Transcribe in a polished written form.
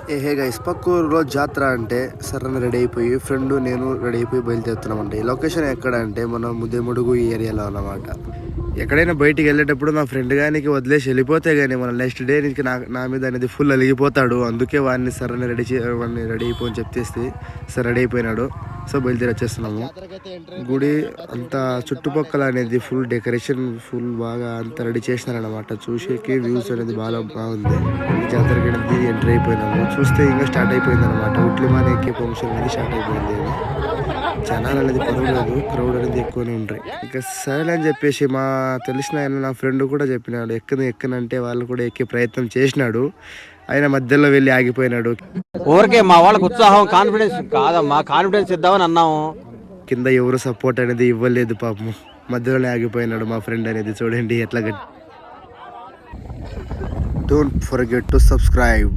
Hey guys, పక్కూరులో జాతర అంటే సరని ready అయిపోయి ఫ్రెండ్ నేను రెడీ అయిపోయి బయలుదేరుతున్నామంటే ఈ లొకేషన్ ఎక్కడ అంటే మన ముదేముడుగు ఏరియాలో అన్నమాట. ఎక్కడైనా బయటికి వెళ్ళేటప్పుడు నా ఫ్రెండ్ గానికి వదిలేసి వెళ్ళిపోతే కానీ మన నెక్స్ట్ డే నుంచి నా మీద అనేది ఫుల్ అలిగిపోతాడు. అందుకే వాడిని సరని వాడిని రెడీ అయిపోయి చెప్తేస్తే సరే రెడీ అయిపోయినాడు. సో బయలుదేరి వచ్చేస్తున్నాము. గుడి అంతా చుట్టుపక్కల అనేది ఫుల్ డెకరేషన్ ఫుల్ బాగా అంతా రెడీ చేసినారనమాట. చూసేకి వ్యూస్ అనేది బాగుంది. జాతరకి అనేది ఎంటర్ అయిపోయినాము. చూస్తే ఇంకా స్టార్ట్ అయిపోయింది అనమాట. ఉట్లిమాన ఎక్కే ఫంక్షన్ అనేది స్టార్ట్ అయిపోయింది. జనాలు అనేది పర్వాలేదు, క్రౌడ్ అనేది ఎక్కువనే ఉంటాయి. ఇంకా సరే అని చెప్పేసి మా తెలిసిన ఆయన నా ఫ్రెండ్ కూడా చెప్పినాడు ఎక్కనంటే వాళ్ళు కూడా ఎక్కే ప్రయత్నం చేసినాడు. ఆయన మధ్యలో వెళ్ళి ఆగిపోయినాడు. ఊరికే మా వాళ్ళకి ఉత్సాహం కాన్ఫిడెన్స్ కాదమ్మా, కాన్ఫిడెన్స్ ఇద్దామని అన్నాము. కింద ఎవరు సపోర్ట్ అనేది ఇవ్వలేదు పాపం. మధ్యలోనే ఆగిపోయినాడు మా ఫ్రెండ్ అనేది. చూడండి ఎట్లా. Don't forget to subscribe.